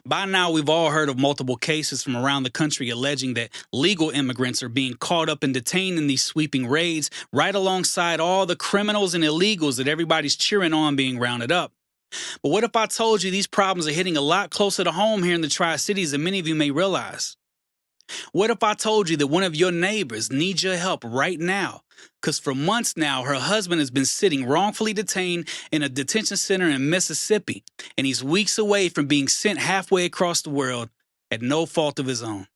By now, we've all heard of multiple cases from around the country alleging that legal immigrants are being caught up and detained in these sweeping raids right alongside all the criminals and illegals that everybody's cheering on being rounded up. But what if I told you these problems are hitting a lot closer to home here in the Tri-Cities than many of you may realize? What if I told you that one of your neighbors needs your help right now? Because for months now, her husband has been sitting wrongfully detained in a detention center in Mississippi, and he's weeks away from being sent halfway across the world at no fault of his own.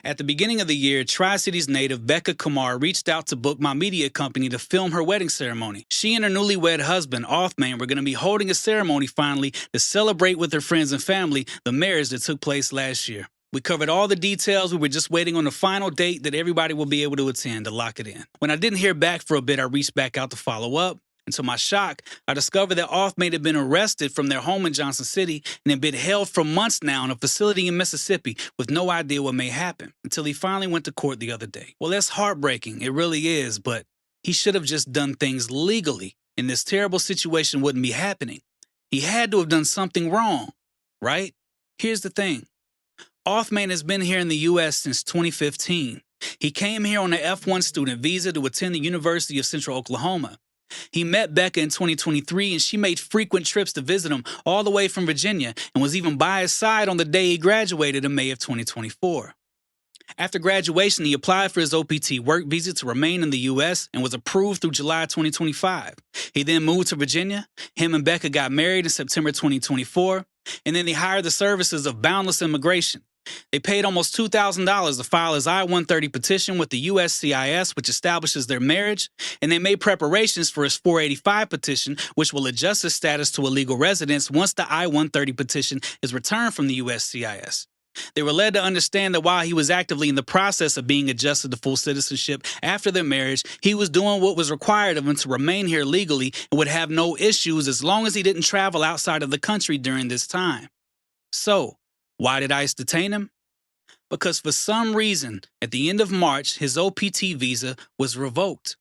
At the beginning of the year, Tri-Cities native Becca Kamar reached out to book my media company to film her wedding ceremony. She and her newlywed husband, Othmane, were going to be holding a ceremony finally to celebrate with their friends and family the marriage that took place last year. We covered all the details. We were just waiting on the final date that everybody will be able to attend to lock it in. When I didn't hear back for a bit, I reached back out to follow up. And to my shock, I discovered that Othmane had been arrested from their home in Johnson City and had been held for months now in a facility in Mississippi with no idea what may happen until he finally went to court the other day. Well, that's heartbreaking. It really is, but he should have just done things legally, and this terrible situation wouldn't be happening. He had to have done something wrong, right? Here's the thing. Othmane has been here in the U.S. since 2015. He came here on an F1 student visa to attend the University of Central Oklahoma. He met Becca in 2023, and she made frequent trips to visit him all the way from Virginia and was even by his side on the day he graduated in May of 2024. After graduation, he applied for his OPT work visa to remain in the U.S. and was approved through July 2025. He then moved to Virginia. Him and Becca got married in September 2024, and then they hired the services of Boundless Immigration. They paid almost $2,000 to file his I-130 petition with the USCIS, which establishes their marriage, and they made preparations for his 485 petition, which will adjust his status to a legal residence once the I-130 petition is returned from the USCIS. They were led to understand that while he was actively in the process of being adjusted to full citizenship after their marriage, he was doing what was required of him to remain here legally and would have no issues as long as he didn't travel outside of the country during this time. So, why did ICE detain him? Because for some reason, at the end of March, his OPT visa was revoked.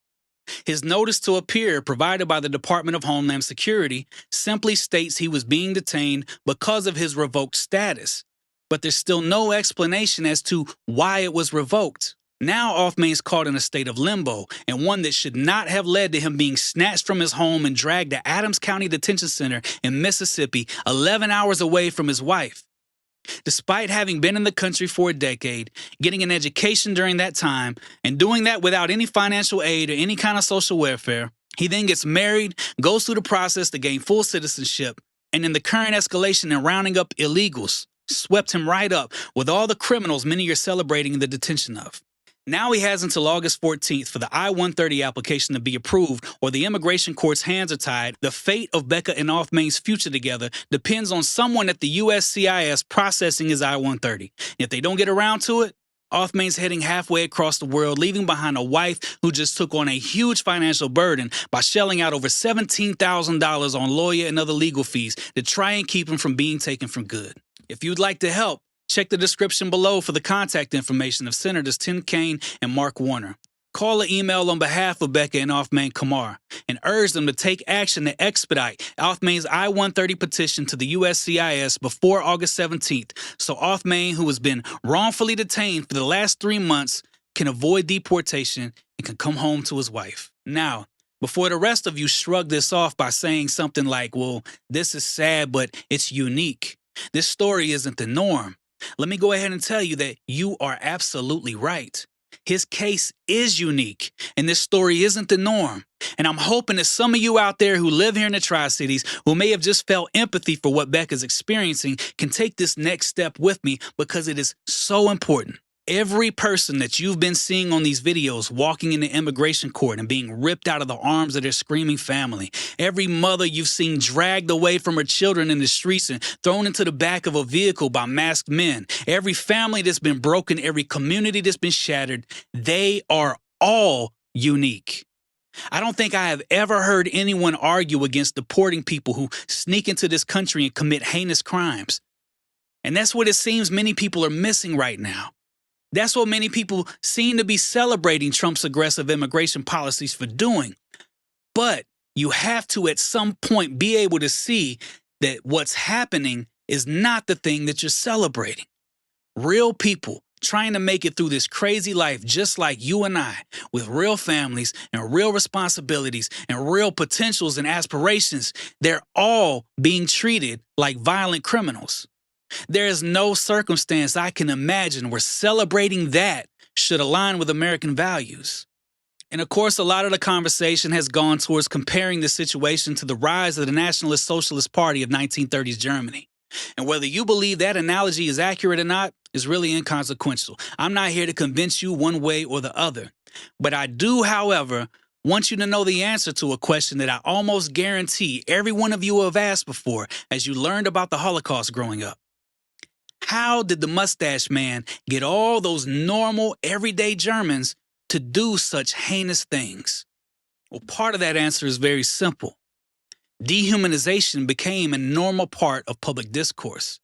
His notice to appear, provided by the Department of Homeland Security, simply states he was being detained because of his revoked status. But there's still no explanation as to why it was revoked. Now Othmane's caught in a state of limbo, and one that should not have led to him being snatched from his home and dragged to Adams County Detention Center in Mississippi, 11 hours away from his wife. Despite having been in the country for a decade, getting an education during that time, and doing that without any financial aid or any kind of social welfare, he then gets married, goes through the process to gain full citizenship, and in the current escalation in rounding up illegals, swept him right up with all the criminals many are celebrating the detention of. Now he has until August 14th for the I-130 application to be approved, or the immigration court's hands are tied. The fate of Becca and Othmane's future together depends on someone at the USCIS processing his I-130. If they don't get around to it, Othmane's heading halfway across the world, leaving behind a wife who just took on a huge financial burden by shelling out over $17,000 on lawyer and other legal fees to try and keep him from being taken for good. If you'd like to help, check the description below for the contact information of Senators Tim Kaine and Mark Warner. Call or email on behalf of Becca and Othmane Kamar and urge them to take action to expedite Othmane's I-130 petition to the USCIS before August 17th so Othmane, who has been wrongfully detained for the last 3 months, can avoid deportation and can come home to his wife. Now, before the rest of you shrug this off by saying something like, well, this is sad, but it's unique. This story isn't the norm. Let me go ahead and tell you that you are absolutely right. His case is unique, and this story isn't the norm. And I'm hoping that some of you out there who live here in the Tri-Cities, who may have just felt empathy for what Becca's experiencing, can take this next step with me because it is so important. Every person that you've been seeing on these videos walking into immigration court and being ripped out of the arms of their screaming family, every mother you've seen dragged away from her children in the streets and thrown into the back of a vehicle by masked men, every family that's been broken, every community that's been shattered, they are all unique. I don't think I have ever heard anyone argue against deporting people who sneak into this country and commit heinous crimes. And that's what it seems many people are missing right now. That's what many people seem to be celebrating Trump's aggressive immigration policies for doing. But you have to, at some point, be able to see that what's happening is not the thing that you're celebrating. Real people trying to make it through this crazy life just like you and I, with real families and real responsibilities and real potentials and aspirations, they're all being treated like violent criminals. There is no circumstance I can imagine where celebrating that should align with American values. And of course, a lot of the conversation has gone towards comparing the situation to the rise of the Nationalist Socialist Party of 1930s Germany. And whether you believe that analogy is accurate or not is really inconsequential. I'm not here to convince you one way or the other. But I do, however, want you to know the answer to a question that I almost guarantee every one of you have asked before as you learned about the Holocaust growing up. How did the mustache man get all those normal, everyday Germans to do such heinous things? Well, part of that answer is very simple. Dehumanization became a normal part of public discourse,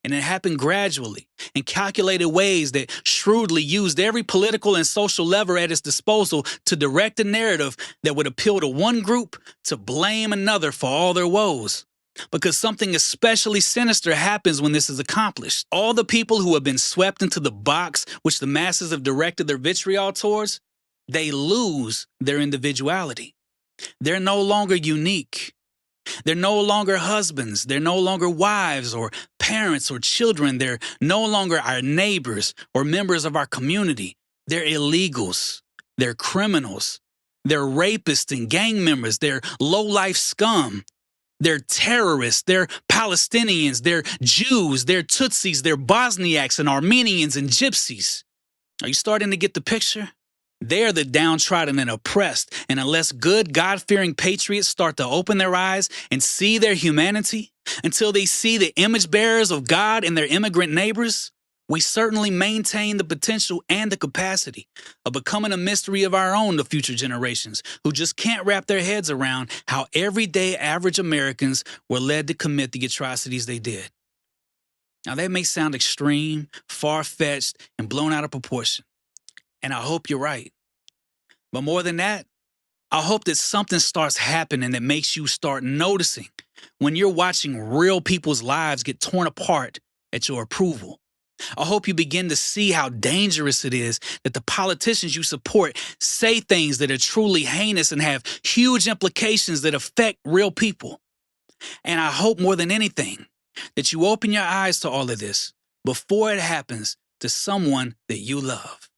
and it happened gradually in calculated ways that shrewdly used every political and social lever at its disposal to direct a narrative that would appeal to one group to blame another for all their woes. Because something especially sinister happens when this is accomplished. All the people who have been swept into the box which the masses have directed their vitriol towards, they lose their individuality. They're no longer unique. They're no longer husbands. They're no longer wives or parents or children. They're no longer our neighbors or members of our community. They're illegals. They're criminals. They're rapists and gang members. They're low-life scum. They're terrorists. They're Palestinians. They're Jews. They're Tutsis. They're Bosniaks and Armenians and Gypsies. Are you starting to get the picture? They're the downtrodden and oppressed, and unless good, God-fearing patriots start to open their eyes and see their humanity, until they see the image bearers of God in their immigrant neighbors, we certainly maintain the potential and the capacity of becoming a mystery of our own to future generations who just can't wrap their heads around how everyday average Americans were led to commit the atrocities they did. Now, that may sound extreme, far-fetched, and blown out of proportion. And I hope you're right. But more than that, I hope that something starts happening that makes you start noticing when you're watching real people's lives get torn apart at your approval. I hope you begin to see how dangerous it is that the politicians you support say things that are truly heinous and have huge implications that affect real people. And I hope more than anything that you open your eyes to all of this before it happens to someone that you love.